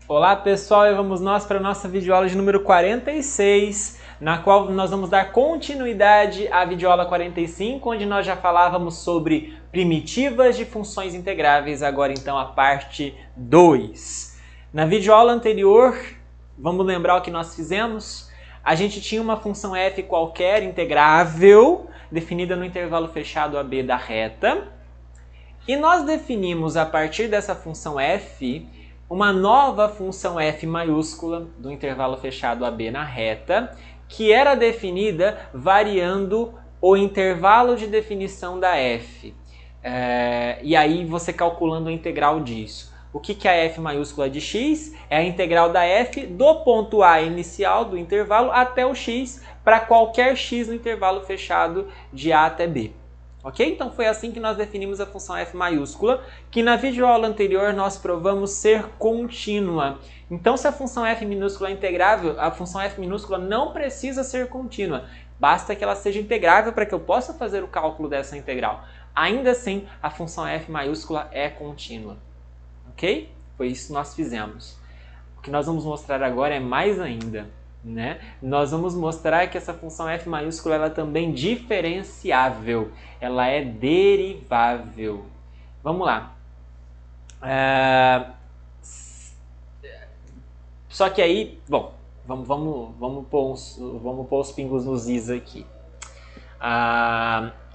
Olá pessoal, e vamos nós para a nossa videoaula de número 46, na qual nós vamos dar continuidade à videoaula 45, onde nós já falávamos sobre primitivas de funções integráveis, agora então a parte 2. Na videoaula anterior, vamos lembrar o que nós fizemos? A gente tinha uma função f qualquer integrável, definida no intervalo fechado AB da reta, e nós definimos a partir dessa função f uma nova função f maiúscula do intervalo fechado AB na reta, que era definida variando o intervalo de definição da f. E aí você calculando a integral disso. O que é a f maiúscula de x? É a integral da f do ponto A inicial do intervalo até o x para qualquer x no intervalo fechado de A até B. Ok? Então foi assim que nós definimos a função f maiúscula, que na videoaula anterior nós provamos ser contínua. Então se a função f minúscula é integrável, a função f minúscula não precisa ser contínua. Basta que ela seja integrável para que eu possa fazer o cálculo dessa integral. Ainda assim, a função f maiúscula é contínua. Ok? Foi isso que nós fizemos. O que nós vamos mostrar agora é mais ainda. Né? Nós vamos mostrar que essa função f maiúscula ela é também diferenciável, ela é derivável. Vamos lá. Só que aí, bom, vamos pôr os pingos nos is aqui.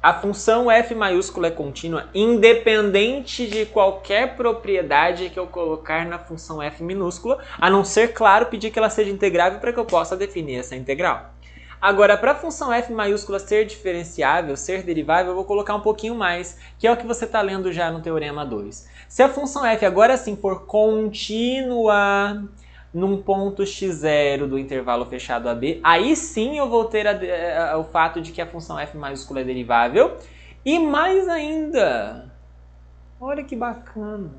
A função f maiúscula é contínua independente de qualquer propriedade que eu colocar na função f minúscula, a não ser, claro, pedir que ela seja integrável para que eu possa definir essa integral. Agora, para a função f maiúscula ser diferenciável, ser derivável, eu vou colocar um pouquinho mais, que é o que você está lendo já no Teorema 2. Se a função f agora sim for contínua num ponto x0 do intervalo fechado AB, aí sim eu vou ter o fato de que a função f maiúscula é derivável. E mais ainda, olha que bacana,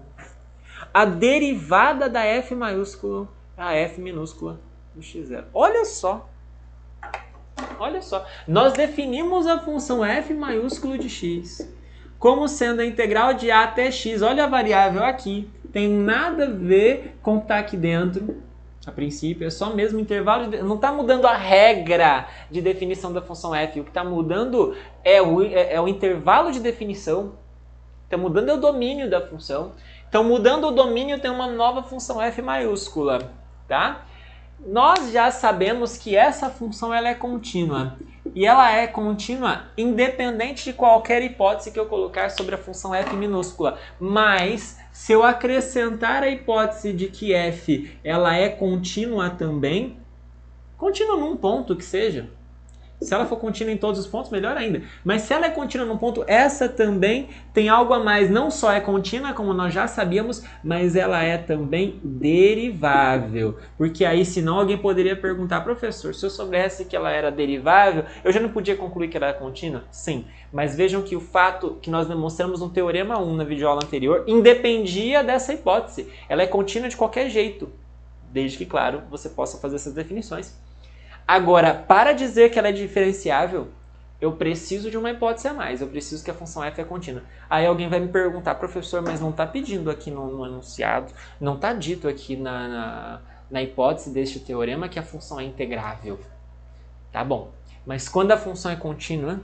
a derivada da f maiúscula é a f minúscula do x0. Olha só, nós definimos a função f maiúsculo de x como sendo a integral de a até x. Olha a variável aqui. Tem nada a ver com o que está aqui dentro. A princípio, é só mesmo intervalo. Não está mudando a regra de definição da função f. O que está mudando é o intervalo de definição. Está mudando o domínio da função. Então, mudando o domínio, tem uma nova função f maiúscula. Tá? Nós já sabemos que essa função ela é contínua. E ela é contínua independente de qualquer hipótese que eu colocar sobre a função f minúscula. Mas, se eu acrescentar a hipótese de que f ela é contínua também, contínua num ponto que seja. Se ela for contínua em todos os pontos, melhor ainda. Mas se ela é contínua num ponto, essa também tem algo a mais. Não só é contínua, como nós já sabíamos, mas ela é também derivável. Porque aí, senão, alguém poderia perguntar, professor, se eu soubesse que ela era derivável, eu já não podia concluir que ela era contínua? Sim, mas vejam que o fato que nós demonstramos no Teorema 1 na videoaula anterior independia dessa hipótese. Ela é contínua de qualquer jeito, desde que, claro, você possa fazer essas definições. Agora, para dizer que ela é diferenciável, eu preciso de uma hipótese a mais. Eu preciso que a função f é contínua. Aí alguém vai me perguntar, professor, mas não está pedindo aqui no enunciado, não está dito aqui na hipótese deste teorema que a função é integrável. Tá bom, mas quando a função é contínua,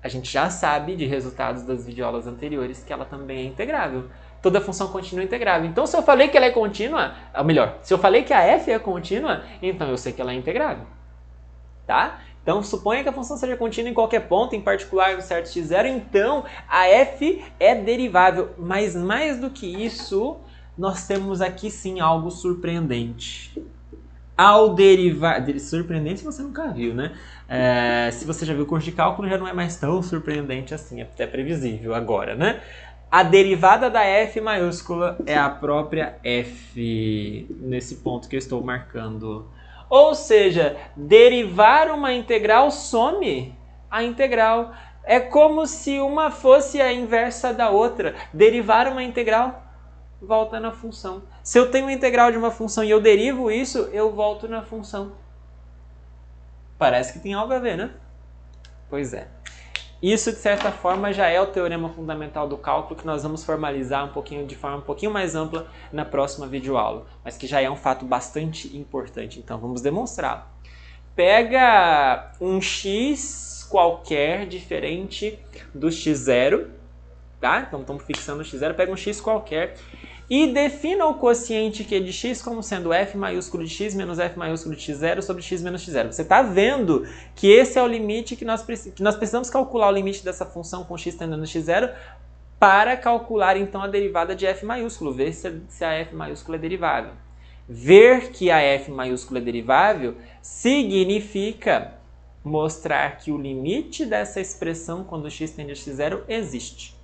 a gente já sabe de resultados das videoaulas anteriores que ela também é integrável. Toda função contínua é integrável. Então, se eu falei que ela é contínua, ou melhor, se eu falei que a f é contínua, então eu sei que ela é integrável. Tá? Então, suponha que a função seja contínua em qualquer ponto, em particular no certo x0, então a f é derivável. Mas mais do que isso, nós temos aqui sim algo surpreendente. Ao derivar... Surpreendente se você nunca viu, né? Se você já viu o curso de cálculo, já não é mais tão surpreendente assim, é até previsível agora, né? A derivada da f maiúscula é a própria f, nesse ponto que eu estou marcando. Ou seja, derivar uma integral some a integral. É como se uma fosse a inversa da outra. Derivar uma integral volta na função. Se eu tenho uma integral de uma função e eu derivo isso, eu volto na função. Parece que tem algo a ver, né? Pois é. Isso, de certa forma, já é o teorema fundamental do cálculo que nós vamos formalizar de forma um pouquinho mais ampla na próxima videoaula, mas que já é um fato bastante importante. Então, vamos demonstrá-lo. Pega um x qualquer diferente do x0, tá? Então, estamos fixando o x0, pega um x qualquer e defina o quociente Q de x como sendo f maiúsculo de x menos f maiúsculo de x0 sobre x menos x0. Você está vendo que esse é o limite que nós precisamos calcular o limite dessa função com x tendendo a x0 para calcular então a derivada de f maiúsculo, ver se a f maiúsculo é derivável. Ver que a f maiúsculo é derivável significa mostrar que o limite dessa expressão quando x tende a x0 existe.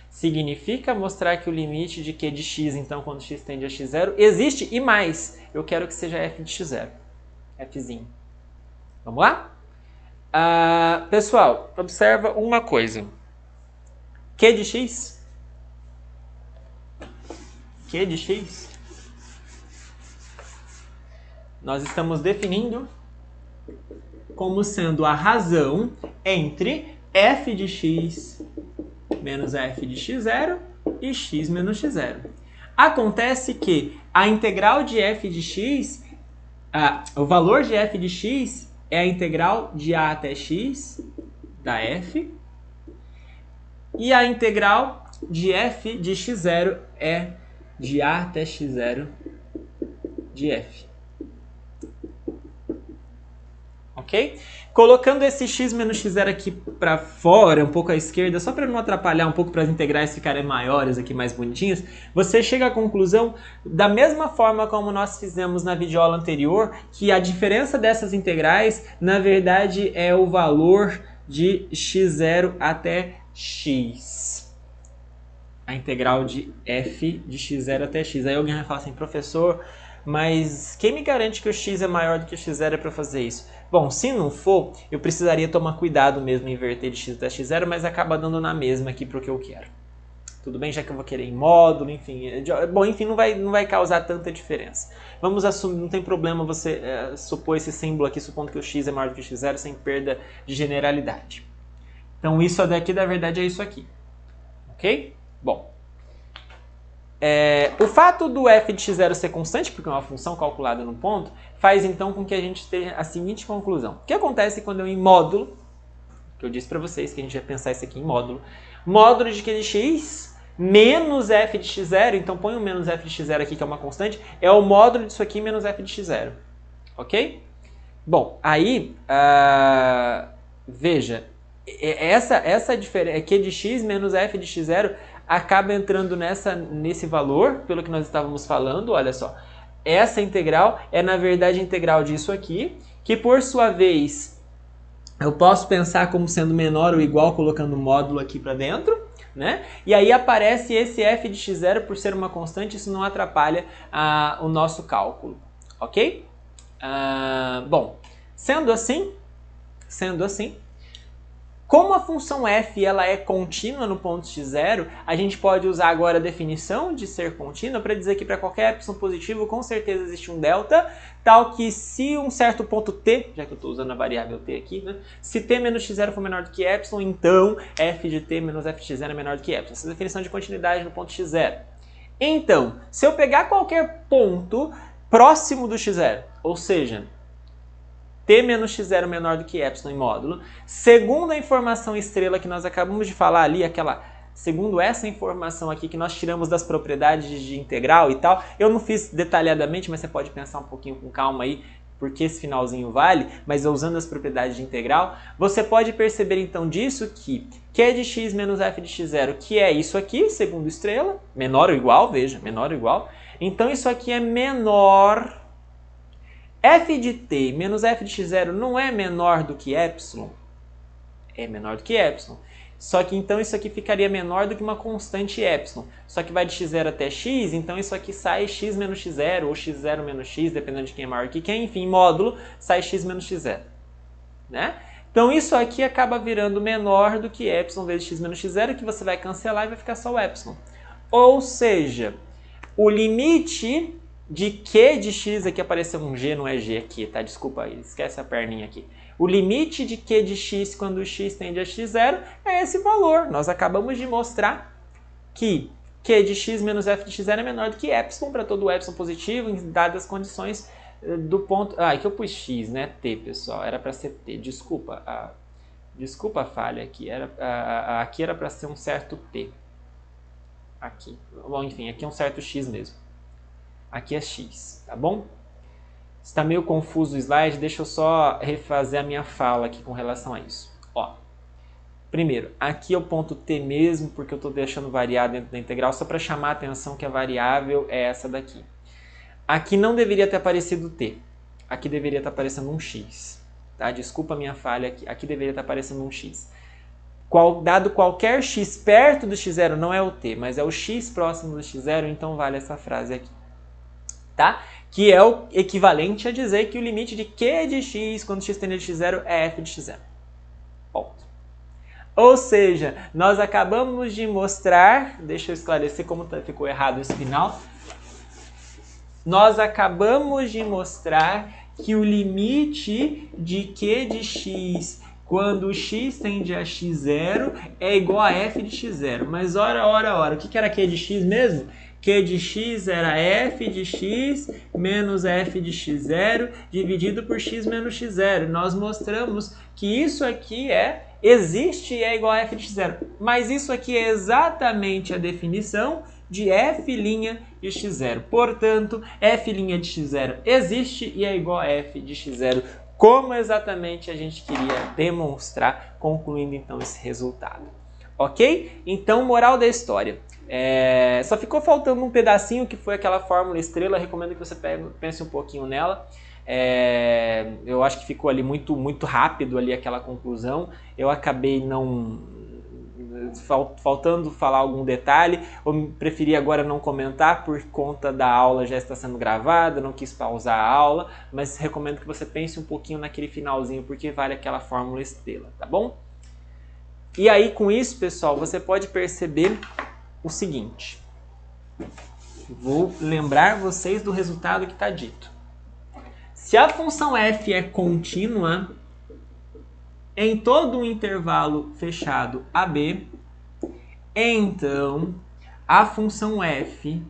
Significa mostrar que o limite de Q de x, então, quando x tende a x0, existe e mais. Eu quero que seja f de x0. Fzinho. Vamos lá? Pessoal, observa uma coisa. Q de x. Q de x. Nós estamos definindo como sendo a razão entre f de x menos f de x0 e x menos x0. Acontece que a integral de f de x, o valor de f de x é a integral de a até x da f, e a integral de f de x0 é de a até x0 de f. Ok? Colocando esse x menos x0 aqui para fora, um pouco à esquerda, só para não atrapalhar um pouco para as integrais ficarem maiores aqui, mais bonitinhas, você chega à conclusão, da mesma forma como nós fizemos na videoaula anterior, que a diferença dessas integrais, na verdade, é o valor de x0 até x. A integral de f de x0 até x. Aí alguém vai falar assim, professor, mas quem me garante que o x é maior do que o x0 para fazer isso? Bom, se não for, eu precisaria tomar cuidado mesmo em inverter de x até x0, mas acaba dando na mesma aqui para o que eu quero. Tudo bem? Já que eu vou querer em módulo, enfim. Bom, enfim, não vai causar tanta diferença. Vamos assumir, não tem problema você supor esse símbolo aqui, supondo que o x é maior do que o x0, sem perda de generalidade. Então, isso daqui, na verdade, é isso aqui. Ok? Bom. O fato do f de x0 ser constante, porque é uma função calculada num ponto, faz então com que a gente tenha a seguinte conclusão. O que acontece quando eu em módulo, que eu disse para vocês que a gente vai pensar isso aqui em módulo, módulo de Q de x menos f de x0, então põe um menos f de x0 aqui que é uma constante, é o módulo disso aqui menos f de x0. Ok? Bom, aí, veja, essa diferença, Q de x menos f de x0 acaba entrando nesse valor, pelo que nós estávamos falando, olha só. Essa integral é, na verdade, a integral disso aqui, que, por sua vez, eu posso pensar como sendo menor ou igual, colocando módulo aqui para dentro, né? E aí aparece esse f de x0, por ser uma constante, isso não atrapalha o nosso cálculo, ok? Bom, sendo assim, como a função f ela é contínua no ponto x0, a gente pode usar agora a definição de ser contínua para dizer que para qualquer epsilon positivo, com certeza existe um delta, tal que se um certo ponto t, já que eu estou usando a variável t aqui, né, se t menos x0 for menor do que epsilon, então f de t menos f de x0 é menor do que epsilon. Essa é a definição de continuidade no ponto x0. Então, se eu pegar qualquer ponto próximo do x0, ou seja, t menos x0 menor do que epsilon em módulo, segundo a informação estrela que nós acabamos de falar ali, segundo essa informação aqui que nós tiramos das propriedades de integral e tal, eu não fiz detalhadamente, mas você pode pensar um pouquinho com calma aí, porque esse finalzinho vale, mas usando as propriedades de integral, você pode perceber então disso que Q de x menos f de x0, que é isso aqui, segundo estrela, menor ou igual, veja, menor ou igual, então isso aqui é menor. F de t menos f de x0 não é menor do que epsilon? É menor do que epsilon. Só que então isso aqui ficaria menor do que uma constante epsilon. Só que vai de x0 até x, então isso aqui sai x menos x0 ou x0 menos x, dependendo de quem é maior que quem. Enfim, módulo sai x menos x0. Né? Então isso aqui acaba virando menor do que epsilon vezes x menos x0, que você vai cancelar e vai ficar só o epsilon. Ou seja, o limite de Q de x, aqui apareceu um G, não é G aqui, tá? Desculpa aí, esquece a perninha aqui. O limite de Q de x quando x tende a x0 é esse valor. Nós acabamos de mostrar que Q de x menos f de x0 é menor do que epsilon para todo epsilon positivo, em dadas as condições do ponto... Ah, aqui eu pus x, né? T, pessoal. Era para ser t. Desculpa. Desculpa a falha aqui. Aqui era para ser um certo t. Aqui. Bom, enfim, aqui é um certo x mesmo. Aqui é x, tá bom? Está meio confuso o slide, deixa eu só refazer a minha fala aqui com relação a isso. Ó, primeiro, aqui é o ponto t mesmo, porque eu estou deixando variar dentro da integral, só para chamar a atenção que a variável é essa daqui. Aqui não deveria ter aparecido t, aqui deveria estar aparecendo um x. Tá? Desculpa a minha falha aqui, aqui deveria estar aparecendo um x. Dado qualquer x perto do x0, não é o t, mas é o x próximo do x0, então vale essa frase aqui. Tá? Que é o equivalente a dizer que o limite de Q de x quando x tende a x0 é f de x0. Ponto. Ou seja, nós acabamos de mostrar, deixa eu esclarecer como ficou errado esse final, nós acabamos de mostrar que o limite de Q de x quando x tende a x0 é igual a f de x0. Mas ora, o que era Q de x mesmo? Q de x era f de x menos f de x0 dividido por x menos x0. Nós mostramos que isso aqui existe e é igual a f de x0. Mas isso aqui é exatamente a definição de f' de x0. Portanto, f' de x0 existe e é igual a f de x0, como exatamente a gente queria demonstrar, concluindo então esse resultado. Ok? Então, moral da história. Só ficou faltando um pedacinho que foi aquela fórmula estrela. Recomendo que você pense um pouquinho nela. Eu acho que ficou ali muito rápido ali aquela conclusão. Eu acabei faltando falar algum detalhe. Eu preferi agora não comentar por conta da aula já está sendo gravada, não quis pausar a aula, mas recomendo que você pense um pouquinho naquele finalzinho, porque vale aquela fórmula estrela, tá bom? E aí, com isso, pessoal, você pode perceber o seguinte. Vou lembrar vocês do resultado que está dito. Se a função f é contínua em todo um intervalo fechado AB, então a função f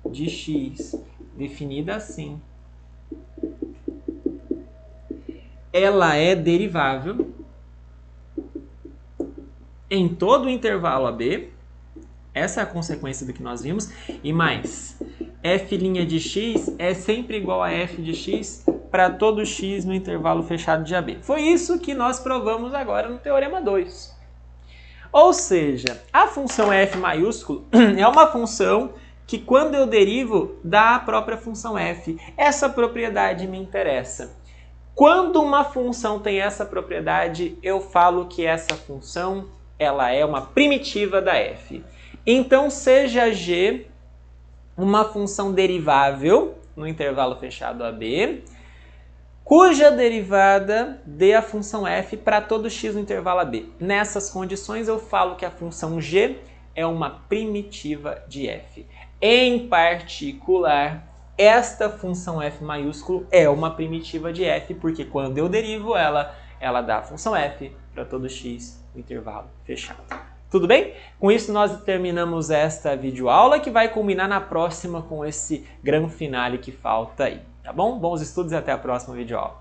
de x, definida assim, ela é derivável em todo o intervalo AB. Essa é a consequência do que nós vimos. E mais, f' de x é sempre igual a f de x para todo x no intervalo fechado de AB. Foi isso que nós provamos agora no Teorema 2. Ou seja, a função f maiúsculo é uma função que, quando eu derivo, dá a própria função f. Essa propriedade me interessa. Quando uma função tem essa propriedade, eu falo que essa função ela é uma primitiva da f. Então, seja g uma função derivável no intervalo fechado AB, cuja derivada dê a função f para todo x no intervalo AB. Nessas condições, eu falo que a função g é uma primitiva de f. Em particular, esta função f maiúsculo é uma primitiva de f, porque quando eu derivo ela dá a função f para todo x no intervalo fechado. Tudo bem? Com isso nós terminamos esta videoaula, que vai culminar na próxima com esse grande finale que falta aí. Tá bom? Bons estudos e até a próxima videoaula.